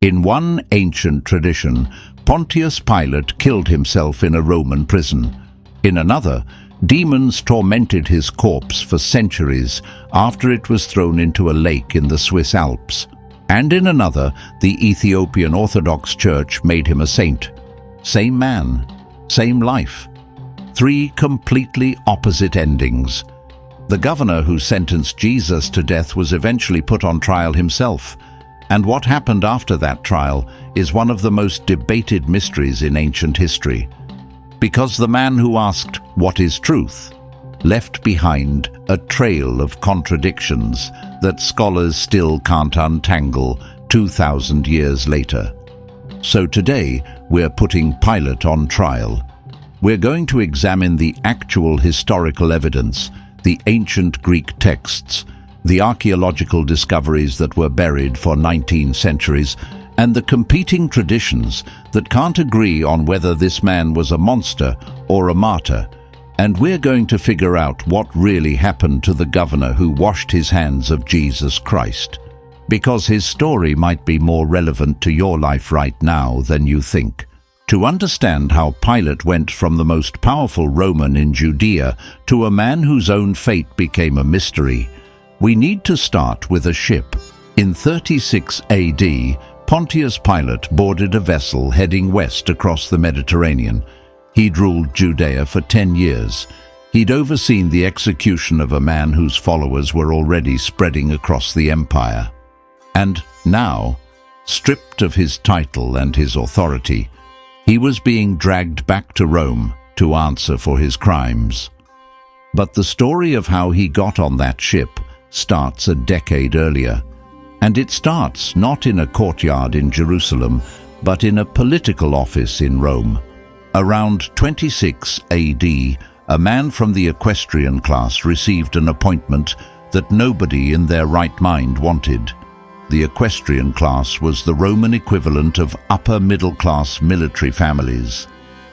In one ancient tradition, Pontius Pilate killed himself in a Roman prison. In another, demons tormented his corpse for centuries after it was thrown into a lake in the Swiss Alps. And in another, the Ethiopian Orthodox Church made him a saint. Same man, same life. Three completely opposite endings. The governor who sentenced Jesus to death was eventually put on trial himself. And what happened after that trial is one of the most debated mysteries in ancient history. Because the man who asked, "What is truth?" left behind a trail of contradictions that scholars still can't untangle 2,000 years later. So today, we're putting Pilate on trial. We're going to examine the actual historical evidence, the ancient Greek texts, the archaeological discoveries that were buried for 19 centuries, and the competing traditions that can't agree on whether this man was a monster or a martyr. And we're going to figure out what really happened to the governor who washed his hands of Jesus Christ. Because his story might be more relevant to your life right now than you think. To understand how Pilate went from the most powerful Roman in Judea to a man whose own fate became a mystery, we need to start with a ship. In 36 AD, Pontius Pilate boarded a vessel heading west across the Mediterranean. He'd ruled Judea for 10 years. He'd overseen the execution of a man whose followers were already spreading across the empire. And now, stripped of his title and his authority, he was being dragged back to Rome to answer for his crimes. But the story of how he got on that ship starts a decade earlier. And it starts not in a courtyard in Jerusalem, but in a political office in Rome. Around 26 AD, a man from the equestrian class received an appointment that nobody in their right mind wanted. The equestrian class was the Roman equivalent of upper-middle-class military families.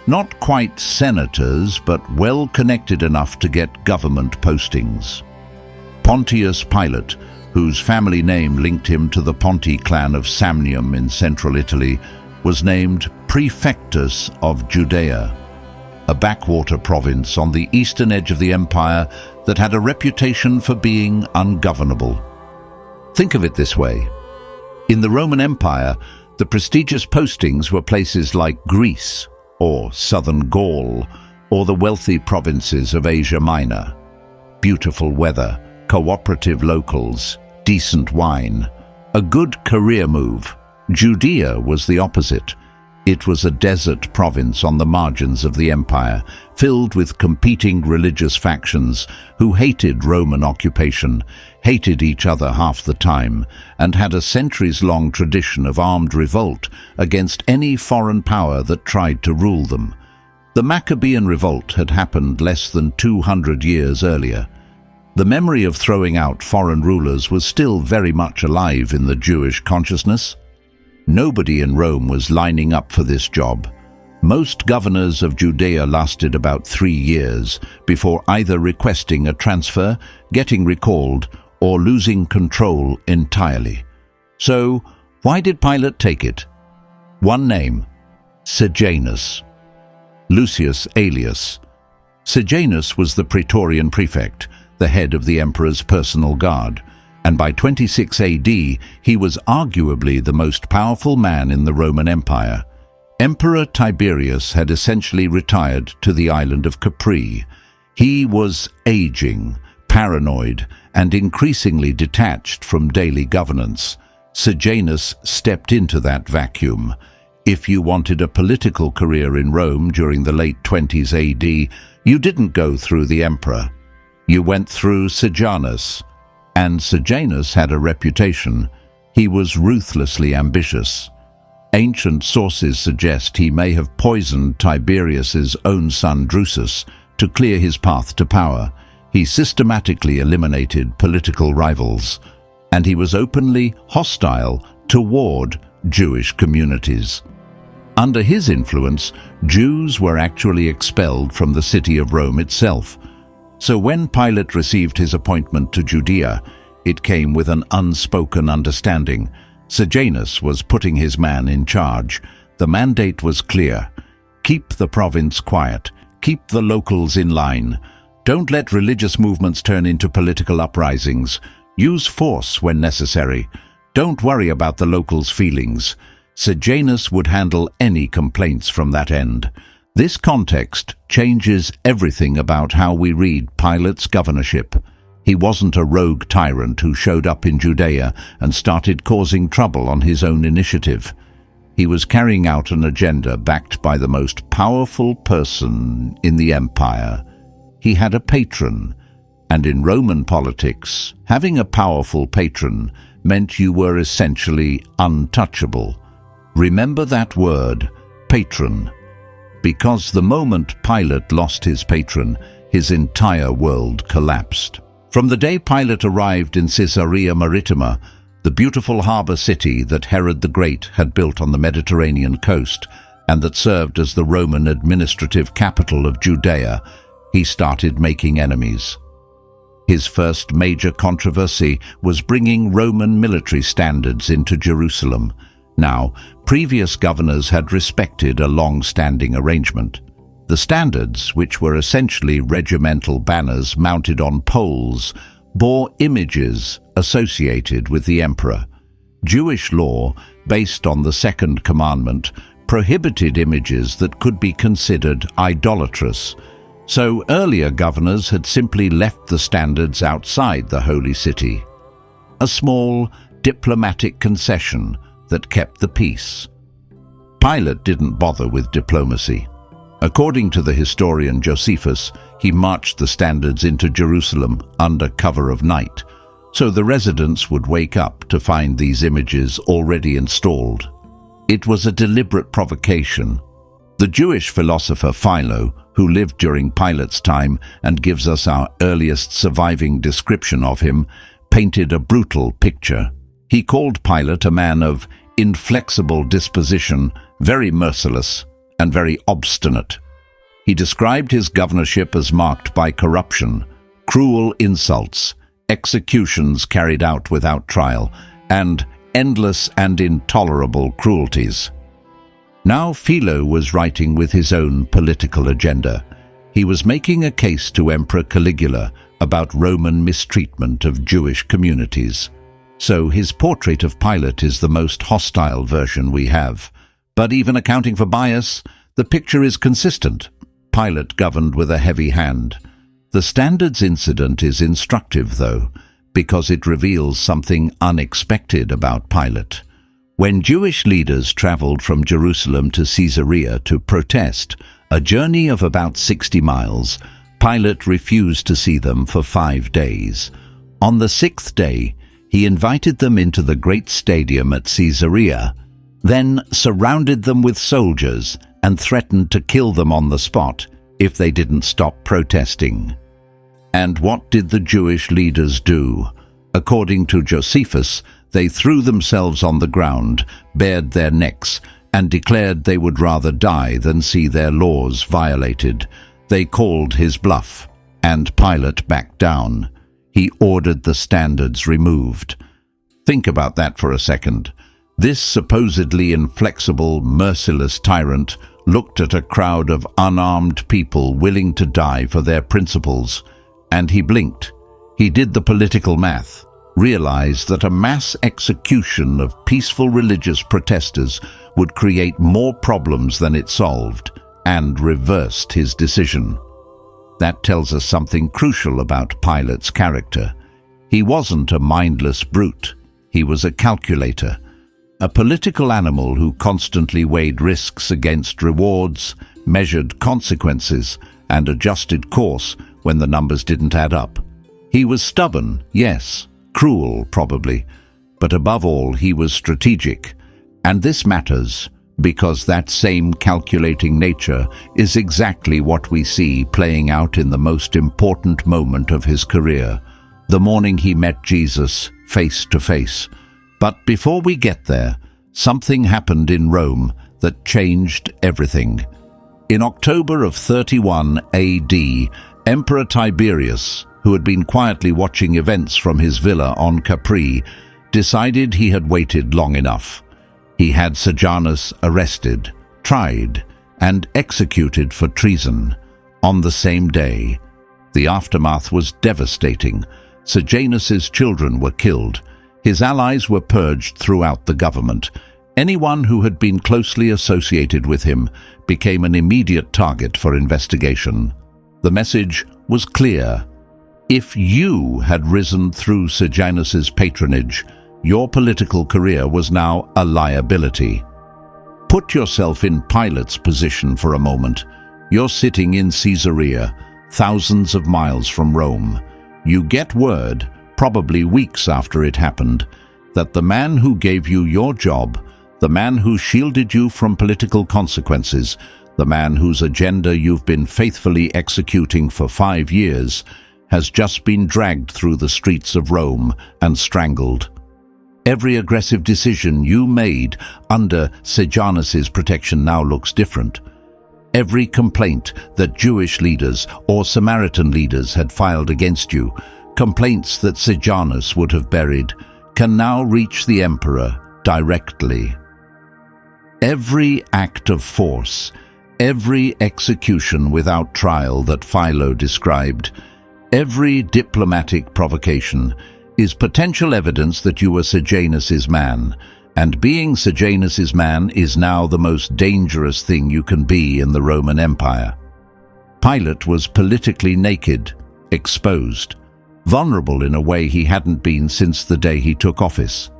Not quite senators, but well-connected enough to get government postings. Pontius Pilate, whose family name linked him to the Ponti clan of Samnium in central Italy, was named Prefectus of Judea, a backwater province on the eastern edge of the empire that had a reputation for being ungovernable. Think of it this way. In the Roman Empire, the prestigious postings were places like Greece or southern Gaul or the wealthy provinces of Asia Minor. Beautiful weather, cooperative locals, decent wine, a good career move. Judea was the opposite. It was a desert province on the margins of the empire, filled with competing religious factions who hated Roman occupation, hated each other half the time, and had a centuries-long tradition of armed revolt against any foreign power that tried to rule them. The Maccabean revolt had happened less than 200 years earlier. The memory of throwing out foreign rulers was still very much alive in the Jewish consciousness. Nobody in Rome was lining up for this job. Most governors of Judea lasted about 3 years before either requesting a transfer, getting recalled, or losing control entirely. So, why did Pilate take it? One name: Sejanus. Lucius alias. Sejanus was the Praetorian prefect, the head of the emperor's personal guard, and by 26 AD he was arguably the most powerful man in the Roman Empire. Emperor Tiberius had essentially retired to the island of Capri. He was aging, paranoid, and increasingly detached from daily governance. Sejanus stepped into that vacuum. If you wanted a political career in Rome during the late 20s AD, you didn't go through the emperor. You went through Sejanus. And Sejanus had a reputation. He was ruthlessly ambitious. Ancient sources suggest he may have poisoned Tiberius's own son Drusus to clear his path to power. He systematically eliminated political rivals, and he was openly hostile toward Jewish communities. Under his influence, Jews were actually expelled from the city of Rome itself. So when Pilate received his appointment to Judea, it came with an unspoken understanding. Sejanus was putting his man in charge. The mandate was clear. Keep the province quiet. Keep the locals in line. Don't let religious movements turn into political uprisings. Use force when necessary. Don't worry about the locals' feelings. Sejanus would handle any complaints from that end. This context changes everything about how we read Pilate's governorship. He wasn't a rogue tyrant who showed up in Judea and started causing trouble on his own initiative. He was carrying out an agenda backed by the most powerful person in the empire. He had a patron, and in Roman politics, having a powerful patron meant you were essentially untouchable. Remember that word, patron, because the moment Pilate lost his patron, his entire world collapsed. From the day Pilate arrived in Caesarea Maritima, the beautiful harbour city that Herod the Great had built on the Mediterranean coast and that served as the Roman administrative capital of Judea, he started making enemies. His first major controversy was bringing Roman military standards into Jerusalem. Now, previous governors had respected a long-standing arrangement. The standards, which were essentially regimental banners mounted on poles, bore images associated with the emperor. Jewish law, based on the second commandment, prohibited images that could be considered idolatrous. So earlier governors had simply left the standards outside the holy city. A small diplomatic concession that kept the peace. Pilate didn't bother with diplomacy. According to the historian Josephus, he marched the standards into Jerusalem under cover of night, so the residents would wake up to find these images already installed. It was a deliberate provocation. The Jewish philosopher Philo, who lived during Pilate's time and gives us our earliest surviving description of him, painted a brutal picture. He called Pilate a man of inflexible disposition, very merciless, and very obstinate. He described his governorship as marked by corruption, cruel insults, executions carried out without trial, and endless and intolerable cruelties. Now Philo was writing with his own political agenda. He was making a case to Emperor Caligula about Roman mistreatment of Jewish communities. So his portrait of Pilate is the most hostile version we have. But even accounting for bias, the picture is consistent. Pilate governed with a heavy hand. The standards incident is instructive, though, because it reveals something unexpected about Pilate. When Jewish leaders traveled from Jerusalem to Caesarea to protest, a journey of about 60 miles, Pilate refused to see them for 5 days. On the 6th day, he invited them into the great stadium at Caesarea, then surrounded them with soldiers and threatened to kill them on the spot if they didn't stop protesting. And what did the Jewish leaders do? According to Josephus, they threw themselves on the ground, bared their necks, and declared they would rather die than see their laws violated. They called his bluff, and Pilate backed down. He ordered the standards removed. Think about that for a second. This supposedly inflexible, merciless tyrant looked at a crowd of unarmed people willing to die for their principles, and he blinked. He did the political math, realized that a mass execution of peaceful religious protesters would create more problems than it solved, and reversed his decision. That tells us something crucial about Pilate's character. He wasn't a mindless brute. He was a calculator, a political animal who constantly weighed risks against rewards, measured consequences, and adjusted course when the numbers didn't add up. He was stubborn, yes, cruel probably, but above all he was strategic. And this matters because that same calculating nature is exactly what we see playing out in the most important moment of his career, the morning he met Jesus face to face. But before we get there, something happened in Rome that changed everything. In October of 31 AD, Emperor Tiberius, who had been quietly watching events from his villa on Capri, decided he had waited long enough. He had Sejanus arrested, tried, and executed for treason on the same day. The aftermath was devastating. Sejanus's children were killed. His allies were purged throughout the government. Anyone who had been closely associated with him became an immediate target for investigation. The message was clear. If you had risen through Sejanus's patronage, your political career was now a liability. Put yourself in Pilate's position for a moment. You're sitting in Caesarea, thousands of miles from Rome. You get word, probably weeks after it happened, that the man who gave you your job, the man who shielded you from political consequences, the man whose agenda you've been faithfully executing for 5 years, has just been dragged through the streets of Rome and strangled. Every aggressive decision you made under Sejanus's protection now looks different. Every complaint that Jewish leaders or Samaritan leaders had filed against you, complaints that Sejanus would have buried, can now reach the emperor directly. Every act of force, every execution without trial that Philo described, every diplomatic provocation is potential evidence that you were Sejanus's man, and being Sejanus's man is now the most dangerous thing you can be in the Roman Empire. Pilate was politically naked, exposed, vulnerable in a way he hadn't been since the day he took office.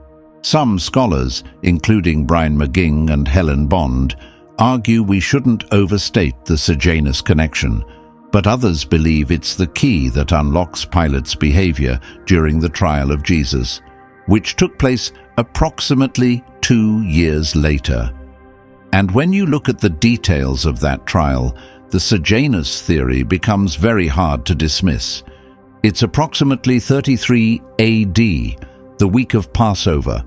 Some scholars, including Brian McGing and Helen Bond, argue we shouldn't overstate the Sejanus connection, but others believe it's the key that unlocks Pilate's behavior during the trial of Jesus, which took place approximately 2 years later. And when you look at the details of that trial, the Sejanus theory becomes very hard to dismiss. It's approximately 33 AD, the week of Passover.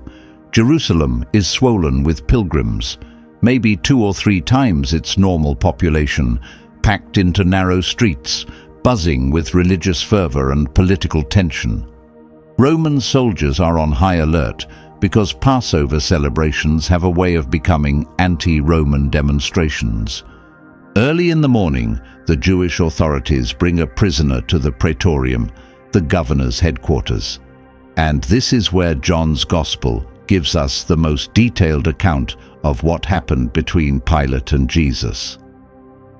Jerusalem is swollen with pilgrims, maybe 2 or 3 times its normal population, packed into narrow streets, buzzing with religious fervor and political tension. Roman soldiers are on high alert because Passover celebrations have a way of becoming anti-Roman demonstrations. Early in the morning, the Jewish authorities bring a prisoner to the Praetorium, the governor's headquarters. And this is where John's Gospel gives us the most detailed account of what happened between Pilate and Jesus.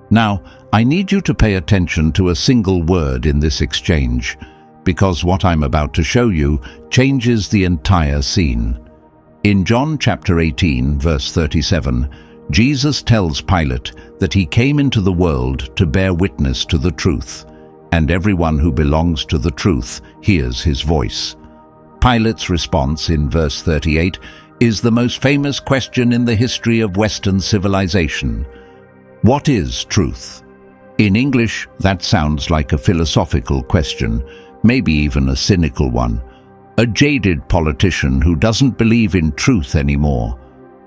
Now, I need you to pay attention to a single word in this exchange, because what I'm about to show you changes the entire scene. In John chapter 18, verse 37, Jesus tells Pilate that he came into the world to bear witness to the truth, and everyone who belongs to the truth hears his voice. Pilate's response in verse 38 is the most famous question in the history of Western civilization. What is truth? In English, that sounds like a philosophical question, maybe even a cynical one. A jaded politician who doesn't believe in truth anymore.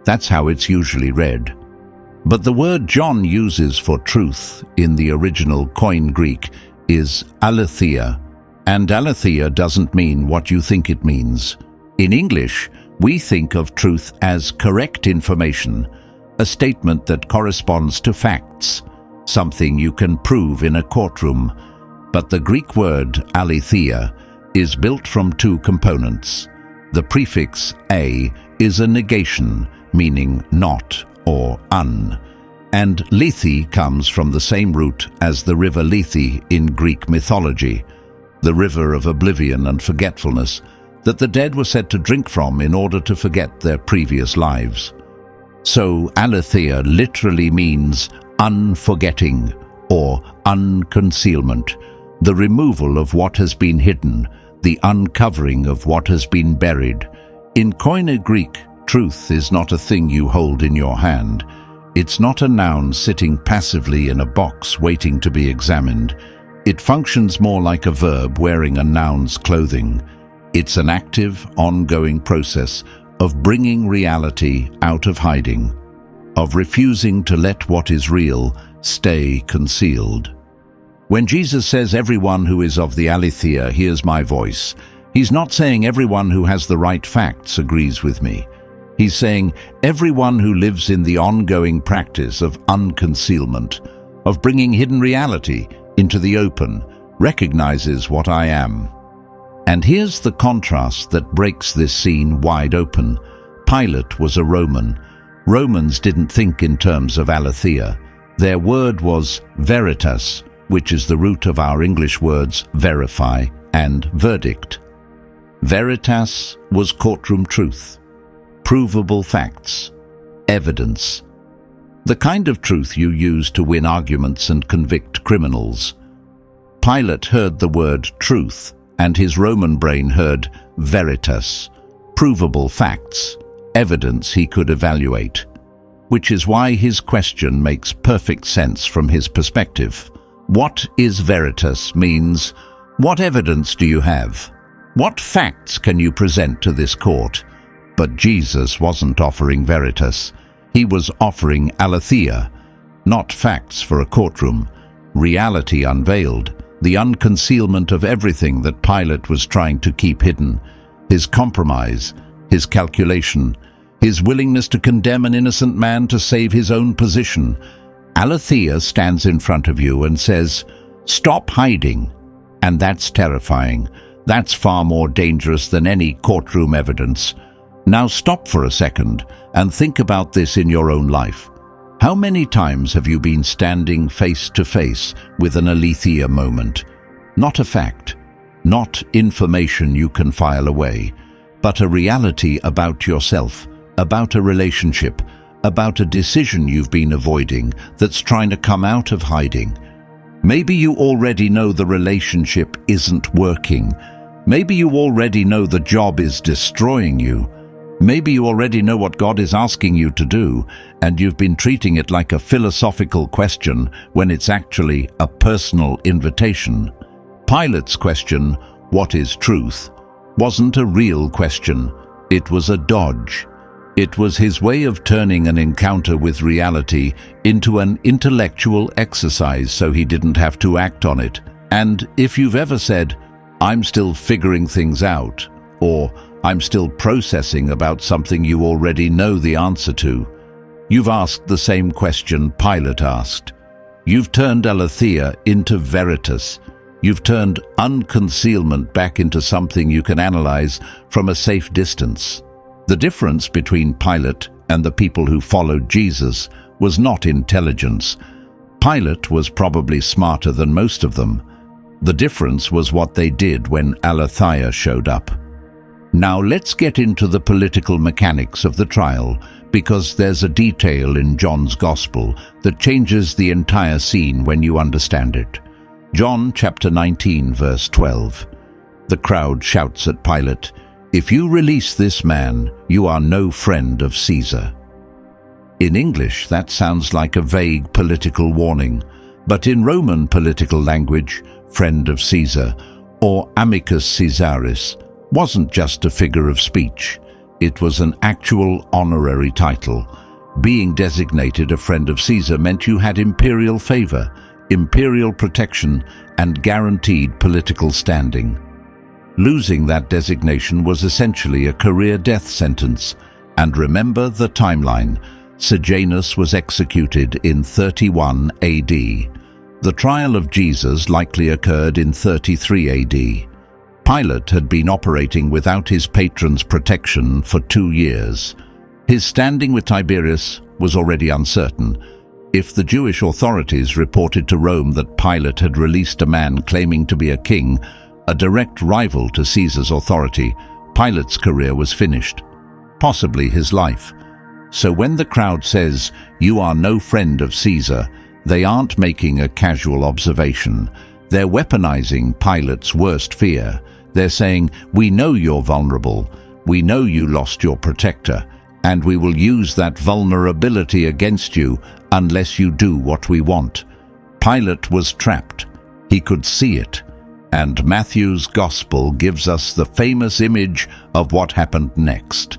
That's how it's usually read. But the word John uses for truth in the original Koine Greek is aletheia, and aletheia doesn't mean what you think it means. In English, we think of truth as correct information, a statement that corresponds to facts, something you can prove in a courtroom. But the Greek word aletheia is built from 2 components. The prefix a is a negation, meaning not or un, and lethe comes from the same root as the river Lethe in Greek mythology, the river of oblivion and forgetfulness that the dead were said to drink from in order to forget their previous lives. So aletheia literally means unforgetting or unconcealment, the removal of what has been hidden, the uncovering of what has been buried. In Koine Greek, truth is not a thing you hold in your hand. It's not a noun sitting passively in a box waiting to be examined. It functions more like a verb wearing a noun's clothing. It's an active, ongoing process of bringing reality out of hiding, of refusing to let what is real stay concealed. When Jesus says everyone who is of the aletheia hears my voice, He's not saying everyone who has the right facts agrees with me. He's saying everyone who lives in the ongoing practice of unconcealment, of bringing hidden reality into the open, recognizes what I am. And here's the contrast that breaks this scene wide open. Pilate was a Roman. Romans didn't think in terms of aletheia. Their word was veritas, which is the root of our English words verify and verdict. Veritas was courtroom truth, provable facts, evidence. The kind of truth you use to win arguments and convict criminals. Pilate heard the word truth, and his Roman brain heard veritas, provable facts, evidence he could evaluate. Which is why his question makes perfect sense from his perspective. What is veritas means, what evidence do you have? What facts can you present to this court? But Jesus wasn't offering veritas. He was offering aletheia, not facts for a courtroom, reality unveiled, the unconcealment of everything that Pilate was trying to keep hidden, his compromise, his calculation, his willingness to condemn an innocent man to save his own position. Aletheia stands in front of you and says, "Stop hiding." And that's terrifying. That's far more dangerous than any courtroom evidence. Now stop for a second and think about this in your own life. How many times have you been standing face to face with an aletheia moment? Not a fact, not information you can file away, but a reality about yourself, about a relationship, about a decision you've been avoiding that's trying to come out of hiding. Maybe you already know the relationship isn't working. Maybe you already know the job is destroying you. Maybe you already know what God is asking you to do, and you've been treating it like a philosophical question when it's actually a personal invitation. Pilate's question, "What is truth?" wasn't a real question. It was a dodge. It was his way of turning an encounter with reality into an intellectual exercise so he didn't have to act on it. And if you've ever said, "I'm still figuring things out," or "I'm still processing about something you already know the answer to," you've asked the same question Pilate asked. You've turned aletheia into veritas. You've turned unconcealment back into something you can analyze from a safe distance. The difference between Pilate and the people who followed Jesus was not intelligence. Pilate was probably smarter than most of them. The difference was what they did when aletheia showed up. Now let's get into the political mechanics of the trial, because there's a detail in John's Gospel that changes the entire scene when you understand it. John chapter 19, verse 12. The crowd shouts at Pilate, "If you release this man, you are no friend of Caesar." In English, that sounds like a vague political warning, but in Roman political language, friend of Caesar, or amicus Caesaris, wasn't just a figure of speech. It was an actual honorary title. Being designated a friend of Caesar meant you had imperial favor, imperial protection, and guaranteed political standing. Losing that designation was essentially a career death sentence. And remember the timeline. Sejanus was executed in 31 AD. The trial of Jesus likely occurred in 33 AD. Pilate had been operating without his patron's protection for 2 years. His standing with Tiberius was already uncertain. If the Jewish authorities reported to Rome that Pilate had released a man claiming to be a king, a direct rival to Caesar's authority, Pilate's career was finished, possibly his life. So when the crowd says, "You are no friend of Caesar," they aren't making a casual observation. They're weaponizing Pilate's worst fear. They're saying, "We know you're vulnerable. We know you lost your protector, and we will use that vulnerability against you unless you do what we want." Pilate was trapped. He could see it. And Matthew's Gospel gives us the famous image of what happened next.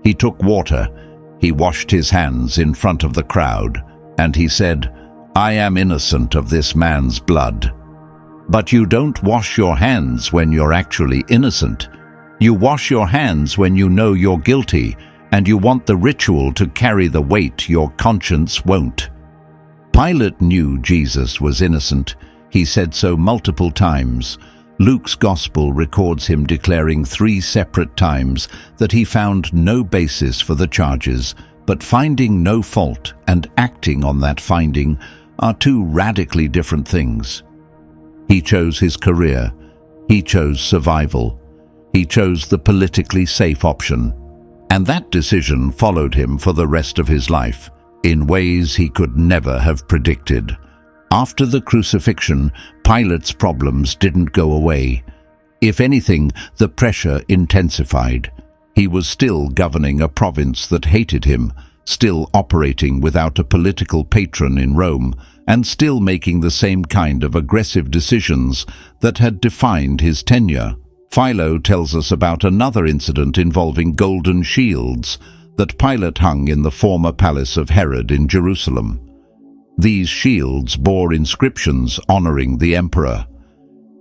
He took water. He washed his hands in front of the crowd, and he said, "I am innocent of this man's blood." But you don't wash your hands when you're actually innocent. You wash your hands when you know you're guilty, and you want the ritual to carry the weight your conscience won't. Pilate knew Jesus was innocent. He said so multiple times. Luke's Gospel records him declaring 3 separate times that he found no basis for the charges, but finding no fault and acting on that finding are 2 radically different things. He chose his career. He chose survival. He chose the politically safe option. And that decision followed him for the rest of his life, in ways he could never have predicted. After the crucifixion, Pilate's problems didn't go away. If anything, the pressure intensified. He was still governing a province that hated him, still operating without a political patron in Rome, and still making the same kind of aggressive decisions that had defined his tenure. Philo tells us about another incident involving golden shields that Pilate hung in the former palace of Herod in Jerusalem. These shields bore inscriptions honoring the emperor.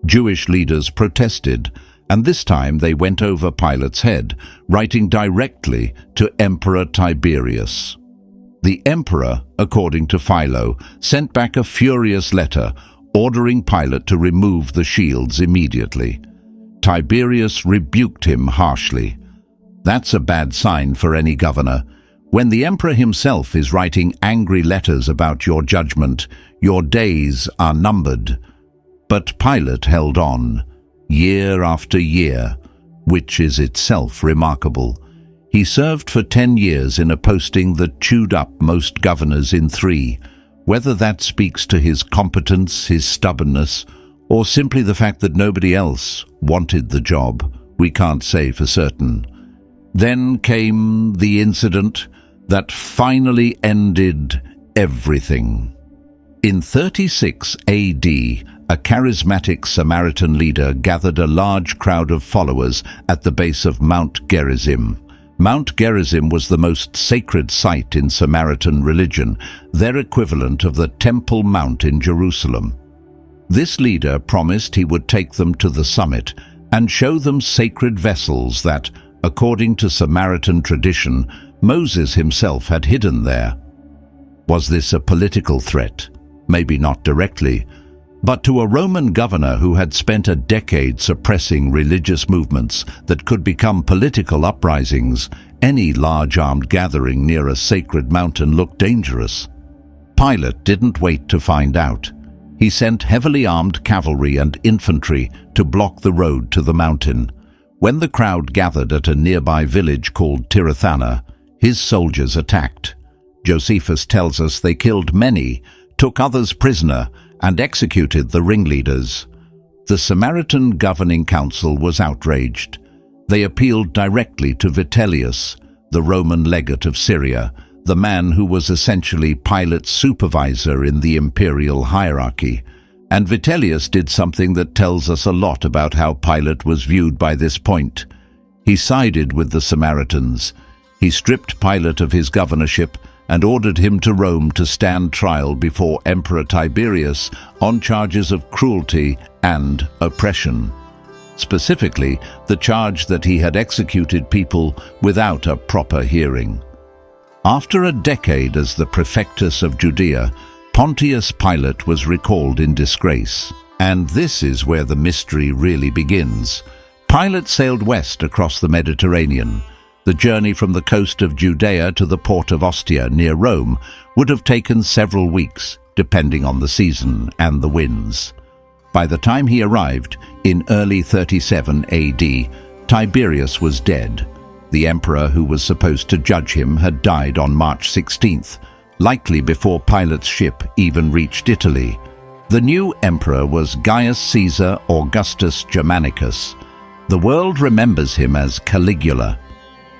Jewish leaders protested, and this time they went over Pilate's head, writing directly to Emperor Tiberius. The emperor, according to Philo, sent back a furious letter ordering Pilate to remove the shields immediately. Tiberius rebuked him harshly. That's a bad sign for any governor. When the emperor himself is writing angry letters about your judgment, your days are numbered. But Pilate held on, year after year, which is itself remarkable. He served for 10 years in a posting that chewed up most governors in 3. Whether that speaks to his competence, his stubbornness, or simply the fact that nobody else wanted the job, we can't say for certain. Then came the incident that finally ended everything. In 36 AD, a charismatic Samaritan leader gathered a large crowd of followers at the base of Mount Gerizim. Mount Gerizim was the most sacred site in Samaritan religion, their equivalent of the Temple Mount in Jerusalem. This leader promised he would take them to the summit and show them sacred vessels that, according to Samaritan tradition, Moses himself had hidden there. Was this a political threat? Maybe not directly, but to a Roman governor who had spent a decade suppressing religious movements that could become political uprisings, any large armed gathering near a sacred mountain looked dangerous. Pilate didn't wait to find out. He sent heavily armed cavalry and infantry to block the road to the mountain. When the crowd gathered at a nearby village called Tirathana, his soldiers attacked. Josephus tells us they killed many, took others prisoner, and executed the ringleaders. The Samaritan governing council was outraged. They appealed directly to Vitellius, the Roman legate of Syria, the man who was essentially Pilate's supervisor in the imperial hierarchy. And Vitellius did something that tells us a lot about how Pilate was viewed by this point. He sided with the Samaritans. He stripped Pilate of his governorship and ordered him to Rome to stand trial before Emperor Tiberius on charges of cruelty and oppression. Specifically, the charge that he had executed people without a proper hearing. After a decade as the prefectus of Judea, Pontius Pilate was recalled in disgrace. And this is where the mystery really begins. Pilate sailed west across the Mediterranean. The journey from the coast of Judea to the port of Ostia near Rome would have taken several weeks, depending on the season and the winds. By the time he arrived, in early 37 AD, Tiberius was dead. The emperor who was supposed to judge him had died on March 16th, likely before Pilate's ship even reached Italy. The new emperor was Gaius Caesar Augustus Germanicus. The world remembers him as Caligula.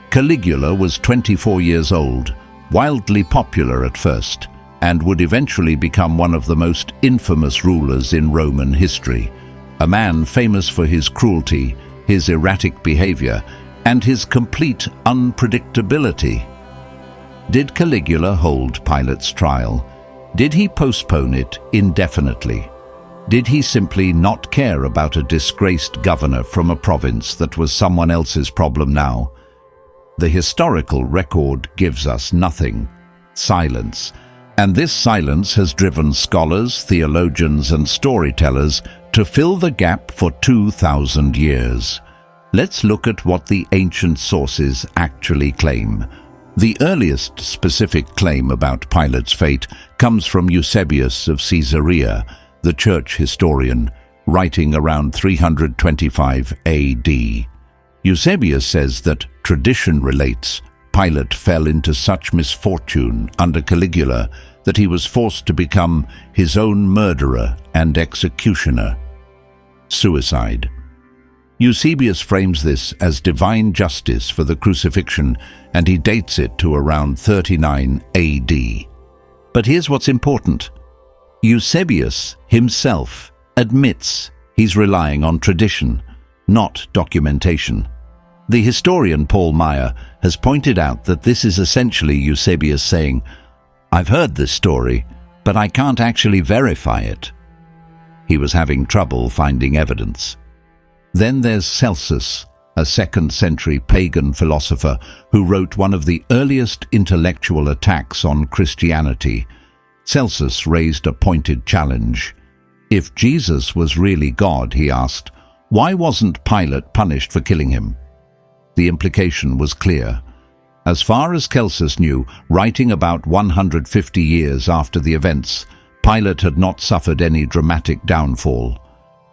Caligula was 24 years old, wildly popular at first, and would eventually become one of the most infamous rulers in Roman history. A man famous for his cruelty, his erratic behavior, and his complete unpredictability. Did Caligula hold Pilate's trial? Did he postpone it indefinitely? Did he simply not care about a disgraced governor from a province that was someone else's problem now? The historical record gives us nothing. Silence. And this silence has driven scholars, theologians, and storytellers to fill the gap for 2,000 years. Let's look at what the ancient sources actually claim. The earliest specific claim about Pilate's fate comes from Eusebius of Caesarea, the church historian, writing around 325 AD. Eusebius says that tradition relates Pilate fell into such misfortune under Caligula that he was forced to become his own murderer and executioner. Suicide. Eusebius frames this as divine justice for the crucifixion, and he dates it to around 39 AD. But here's what's important. Eusebius himself admits he's relying on tradition, not documentation. The historian Paul Meyer has pointed out that this is essentially Eusebius saying, "I've heard this story, but I can't actually verify it." He was having trouble finding evidence. Then there's Celsus, a second-century pagan philosopher who wrote one of the earliest intellectual attacks on Christianity. Celsus raised a pointed challenge. If Jesus was really God, he asked, why wasn't Pilate punished for killing him? The implication was clear. As far as Celsus knew, writing about 150 years after the events, Pilate had not suffered any dramatic downfall.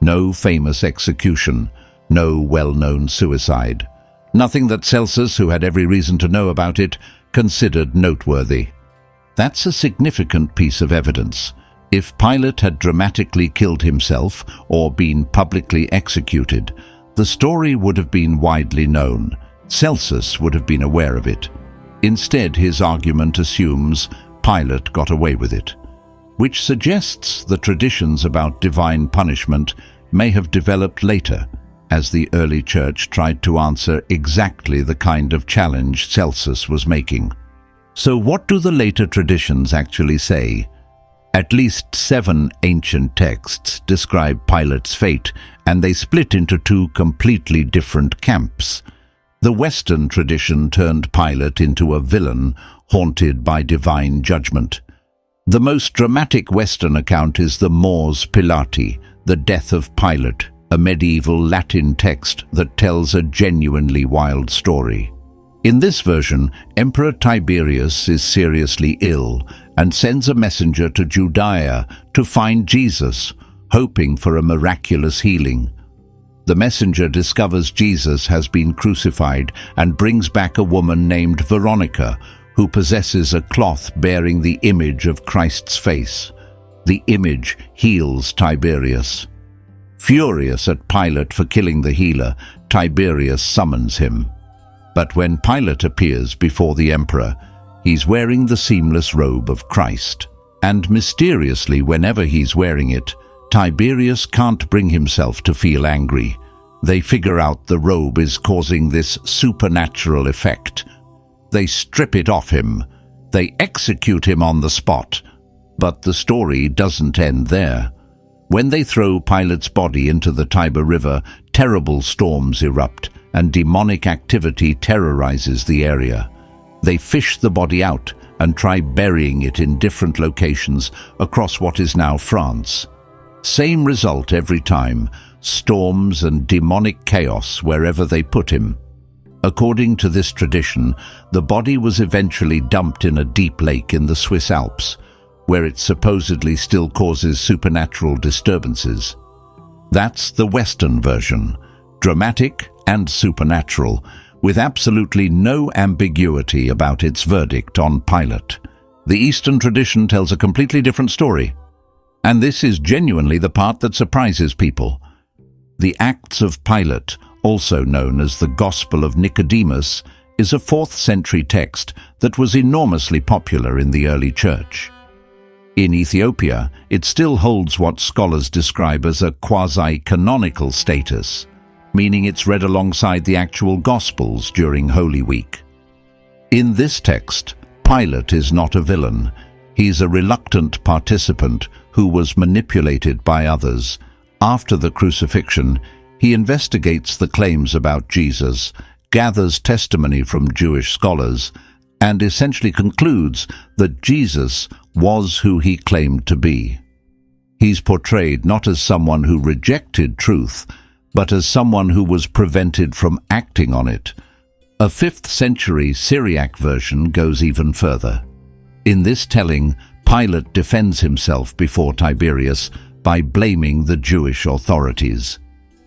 No famous execution, no well-known suicide. Nothing that Celsus, who had every reason to know about it, considered noteworthy. That's a significant piece of evidence. If Pilate had dramatically killed himself or been publicly executed, the story would have been widely known. Celsus would have been aware of it. Instead, his argument assumes Pilate got away with it, which suggests the traditions about divine punishment may have developed later, as the early church tried to answer exactly the kind of challenge Celsus was making. So what do the later traditions actually say? At least 7 ancient texts describe Pilate's fate, and they split into 2 completely different camps. The Western tradition turned Pilate into a villain, haunted by divine judgment. The most dramatic Western account is the Mors Pilati, the death of Pilate, a medieval Latin text that tells a genuinely wild story. In this version, Emperor Tiberius is seriously ill and sends a messenger to Judea to find Jesus, hoping for a miraculous healing. The messenger discovers Jesus has been crucified and brings back a woman named Veronica, who possesses a cloth bearing the image of Christ's face. The image heals Tiberius. Furious at Pilate for killing the healer, Tiberius summons him. But when Pilate appears before the emperor, he's wearing the seamless robe of Christ. And mysteriously, whenever he's wearing it, Tiberius can't bring himself to feel angry. They figure out the robe is causing this supernatural effect. They strip it off him. They execute him on the spot. But the story doesn't end there. When they throw Pilate's body into the Tiber River, terrible storms erupt, and demonic activity terrorizes the area. They fish the body out and try burying it in different locations across what is now France. Same result every time, storms and demonic chaos wherever they put him. According to this tradition, the body was eventually dumped in a deep lake in the Swiss Alps, where it supposedly still causes supernatural disturbances. That's the Western version, dramatic and supernatural, with absolutely no ambiguity about its verdict on Pilate. The Eastern tradition tells a completely different story. And this is genuinely the part that surprises people. The Acts of Pilate, also known as the Gospel of Nicodemus, is a 4th century text that was enormously popular in the early church. In Ethiopia, it still holds what scholars describe as a quasi-canonical status, meaning it's read alongside the actual Gospels during Holy Week. In this text, Pilate is not a villain. He's a reluctant participant who was manipulated by others. After the crucifixion, he investigates the claims about Jesus, gathers testimony from Jewish scholars, and essentially concludes that Jesus was who he claimed to be. He's portrayed not as someone who rejected truth, but as someone who was prevented from acting on it. A 5th century Syriac version goes even further. In this telling, Pilate defends himself before Tiberius by blaming the Jewish authorities.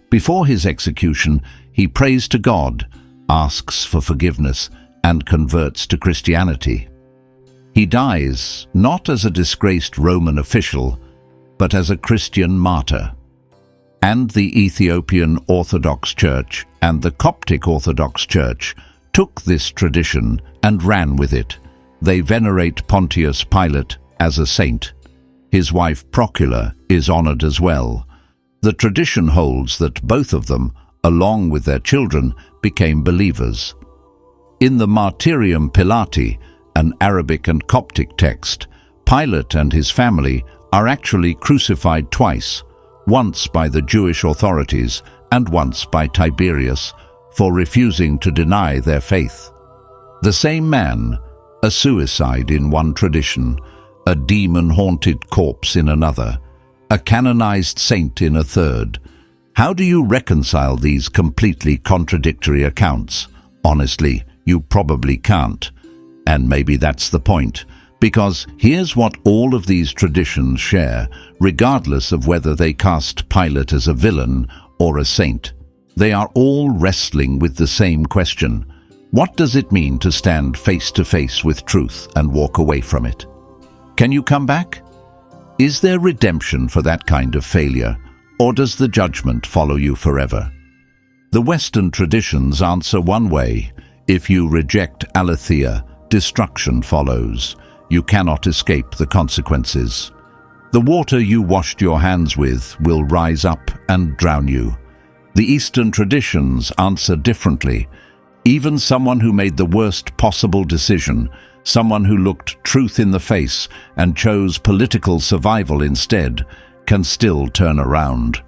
Before his execution, he prays to God, asks for forgiveness, and converts to Christianity. He dies not as a disgraced Roman official, but as a Christian martyr. And the Ethiopian Orthodox Church and the Coptic Orthodox Church took this tradition and ran with it. They venerate Pontius Pilate as a saint. His wife Procula is honored as well. The tradition holds that both of them, along with their children, became believers. In the Martyrium Pilati, an Arabic and Coptic text, Pilate and his family are actually crucified twice, once by the Jewish authorities and once by Tiberius, for refusing to deny their faith. The same man, a suicide in one tradition, a demon-haunted corpse in another, a canonized saint in a third. How do you reconcile these completely contradictory accounts? Honestly, you probably can't. And maybe that's the point, because here's what all of these traditions share, regardless of whether they cast Pilate as a villain or a saint. They are all wrestling with the same question. What does it mean to stand face to face with truth and walk away from it? Can you come back? Is there redemption for that kind of failure, or does the judgment follow you forever? The Western traditions answer one way. If you reject aletheia, destruction follows. You cannot escape the consequences. The water you washed your hands with will rise up and drown you. The Eastern traditions answer differently. Even someone who made the worst possible decision, someone who looked truth in the face and chose political survival instead, can still turn around.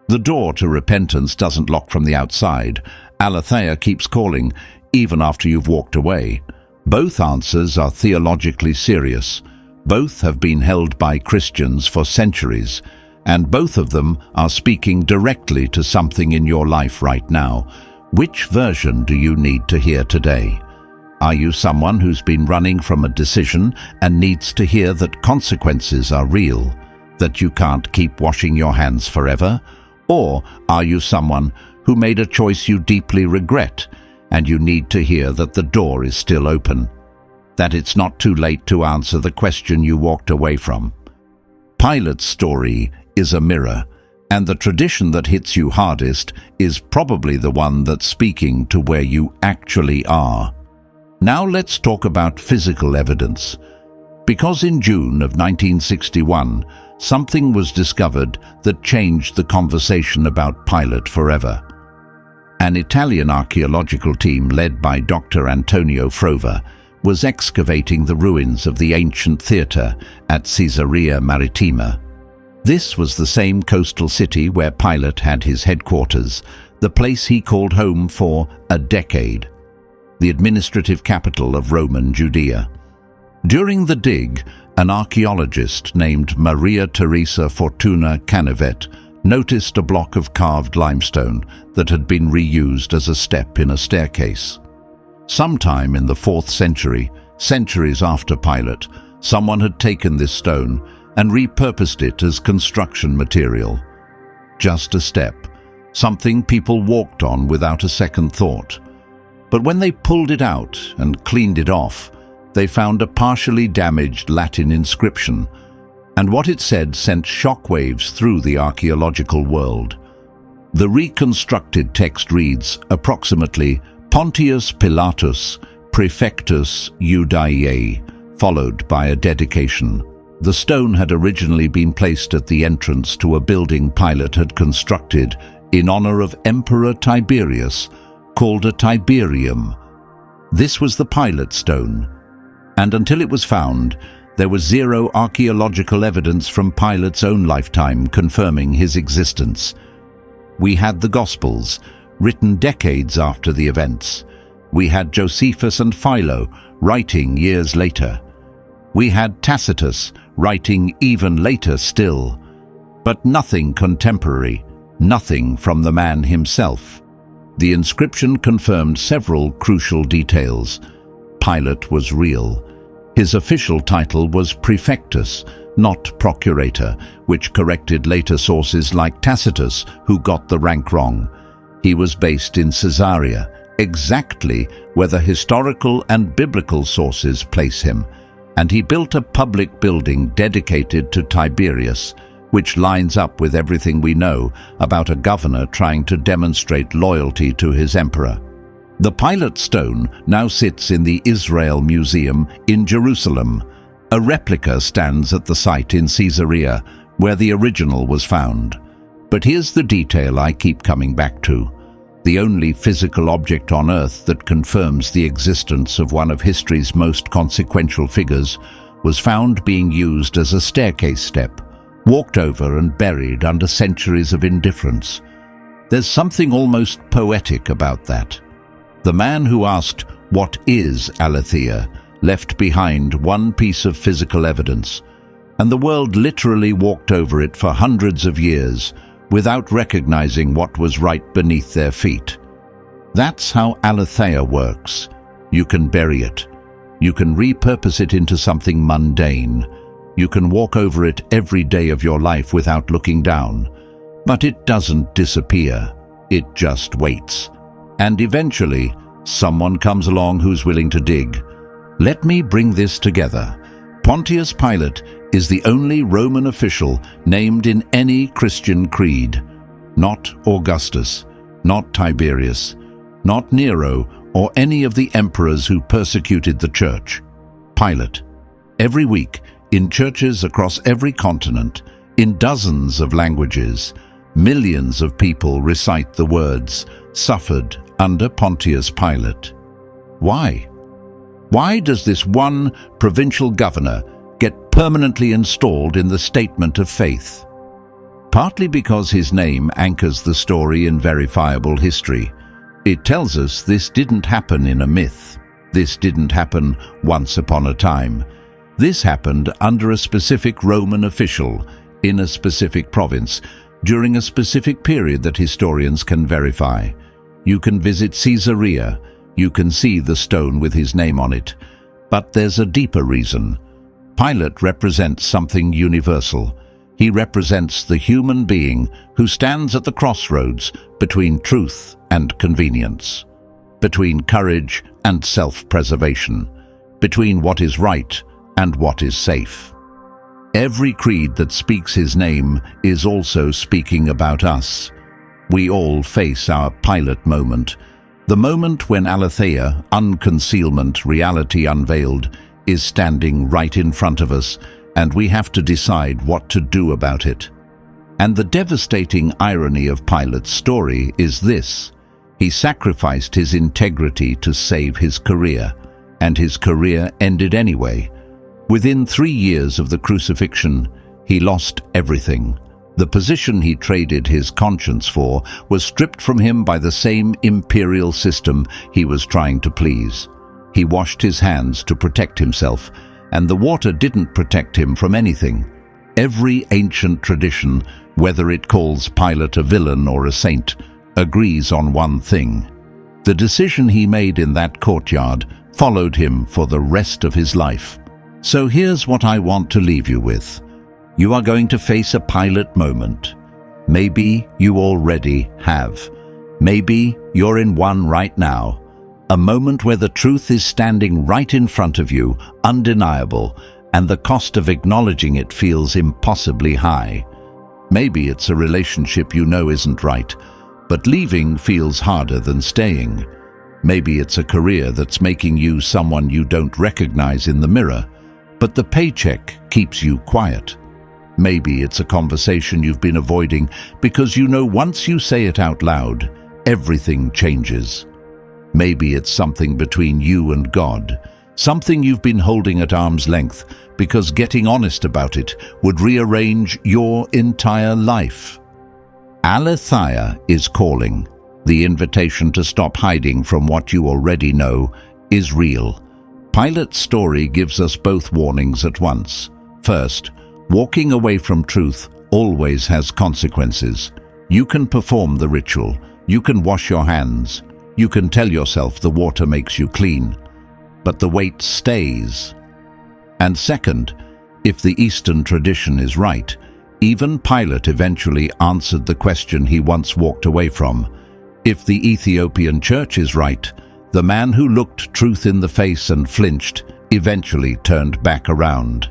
The door to repentance doesn't lock from the outside. Aletheia keeps calling, even after you've walked away. Both answers are theologically serious. Both have been held by Christians for centuries, and both of them are speaking directly to something in your life right now. Which version do you need to hear today? Are you someone who's been running from a decision and needs to hear that consequences are real, that you can't keep washing your hands forever? Or are you someone who made a choice you deeply regret, and you need to hear that the door is still open, that it's not too late to answer the question you walked away from? Pilate's story is a mirror, and the tradition that hits you hardest is probably the one that's speaking to where you actually are. Now let's talk about physical evidence. Because in June of 1961, something was discovered that changed the conversation about Pilate forever. An Italian archaeological team led by Dr. Antonio Frova was excavating the ruins of the ancient theatre at Caesarea Maritima. This was the same coastal city where Pilate had his headquarters, the place he called home for a decade, the administrative capital of Roman Judea. During the dig, an archaeologist named Maria Teresa Fortuna Canivet noticed a block of carved limestone that had been reused as a step in a staircase. Sometime in the 4th century, centuries after Pilate, someone had taken this stone and repurposed it as construction material. Just a step, something people walked on without a second thought. But when they pulled it out and cleaned it off, they found a partially damaged Latin inscription, and what it said sent shockwaves through the archaeological world. The reconstructed text reads approximately Pontius Pilatus, Praefectus Judaiae, followed by a dedication. The stone had originally been placed at the entrance to a building Pilate had constructed in honor of Emperor Tiberius, called a Tiberium. This was the Pilate Stone, and until it was found, There was zero archaeological evidence from Pilate's own lifetime confirming his existence. We had the Gospels, written decades after the events. We had Josephus and Philo, writing years later. We had Tacitus, writing even later still. But nothing contemporary, nothing from the man himself. The inscription confirmed several crucial details. Pilate was real. His official title was Praefectus, not Procurator, which corrected later sources like Tacitus, who got the rank wrong. He was based in Caesarea, exactly where the historical and biblical sources place him, and he built a public building dedicated to Tiberius, which lines up with everything we know about a governor trying to demonstrate loyalty to his emperor. The Pilate Stone now sits in the Israel Museum in Jerusalem. A replica stands at the site in Caesarea, where the original was found. But here's the detail I keep coming back to. The only physical object on Earth that confirms the existence of one of history's most consequential figures was found being used as a staircase step, walked over and buried under centuries of indifference. There's something almost poetic about that. The man who asked, "What is Aletheia?" left behind one piece of physical evidence, and the world literally walked over it for hundreds of years without recognizing what was right beneath their feet. That's how Aletheia works. You can bury it. You can repurpose it into something mundane. You can walk over it every day of your life without looking down. But it doesn't disappear. It just waits. And eventually, someone comes along who's willing to dig. Let me bring this together. Pontius Pilate is the only Roman official named in any Christian creed. Not Augustus, not Tiberius, not Nero, or any of the emperors who persecuted the church. Pilate. Every week, in churches across every continent, in dozens of languages, millions of people recite the words, "Suffered under Pontius Pilate." Why? Why does this one provincial governor get permanently installed in the statement of faith? Partly because his name anchors the story in verifiable history. It tells us this didn't happen in a myth. This didn't happen once upon a time. This happened under a specific Roman official, in a specific province, during a specific period that historians can verify. You can visit Caesarea, you can see the stone with his name on it. But there's a deeper reason. Pilate represents something universal. He represents the human being who stands at the crossroads between truth and convenience, between courage and self-preservation, between what is right and what is safe. Every creed that speaks his name is also speaking about us. We all face our Pilate moment, the moment when Aletheia, unconcealment, reality unveiled, is standing right in front of us, and we have to decide what to do about it. And the devastating irony of Pilate's story is this: he sacrificed his integrity to save his career, and his career ended anyway. Within 3 years of the crucifixion, he lost everything. The position he traded his conscience for was stripped from him by the same imperial system he was trying to please. He washed his hands to protect himself, and the water didn't protect him from anything. Every ancient tradition, whether it calls Pilate a villain or a saint, agrees on one thing. The decision he made in that courtyard followed him for the rest of his life. So here's what I want to leave you with. You are going to face a Pilate moment. Maybe you already have. Maybe you're in one right now. A moment where the truth is standing right in front of you, undeniable, and the cost of acknowledging it feels impossibly high. Maybe it's a relationship you know isn't right, but leaving feels harder than staying. Maybe it's a career that's making you someone you don't recognize in the mirror, but the paycheck keeps you quiet. Maybe it's a conversation you've been avoiding because you know once you say it out loud, everything changes. Maybe it's something between you and God, something you've been holding at arm's length because getting honest about it would rearrange your entire life. Aletheia is calling. The invitation to stop hiding from what you already know is real. Pilate's story gives us both warnings at once. First, walking away from truth always has consequences. You can perform the ritual, you can wash your hands, you can tell yourself the water makes you clean, but the weight stays. And second, if the Eastern tradition is right, even Pilate eventually answered the question he once walked away from. If the Ethiopian church is right, the man who looked truth in the face and flinched eventually turned back around.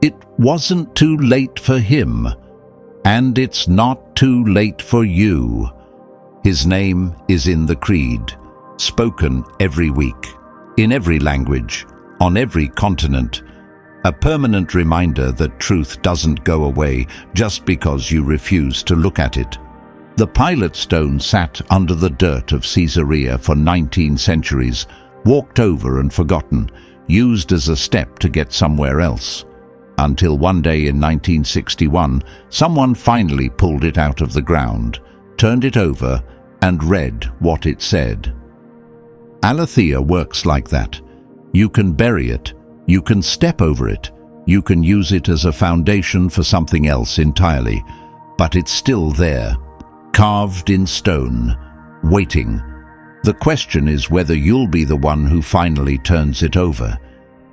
It wasn't too late for him, and it's not too late for you. His name is in the creed, spoken every week, in every language, on every continent. A permanent reminder that truth doesn't go away just because you refuse to look at it. The Pilate Stone sat under the dirt of Caesarea for 19 centuries, walked over and forgotten, used as a step to get somewhere else. Until one day in 1961, someone finally pulled it out of the ground, turned it over, and read what it said. Aletheia works like that. You can bury it, you can step over it, you can use it as a foundation for something else entirely, but it's still there, carved in stone, waiting. The question is whether you'll be the one who finally turns it over.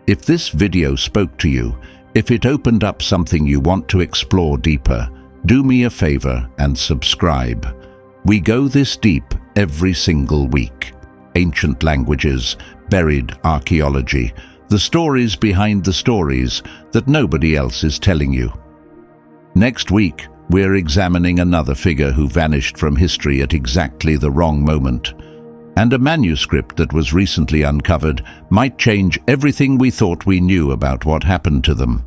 If this video spoke to you, if it opened up something you want to explore deeper, do me a favor and subscribe. We go this deep every single week. Ancient languages, buried archaeology, the stories behind the stories that nobody else is telling you. Next week, we're examining another figure who vanished from history at exactly the wrong moment. And a manuscript that was recently uncovered might change everything we thought we knew about what happened to them.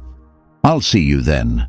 I'll see you then.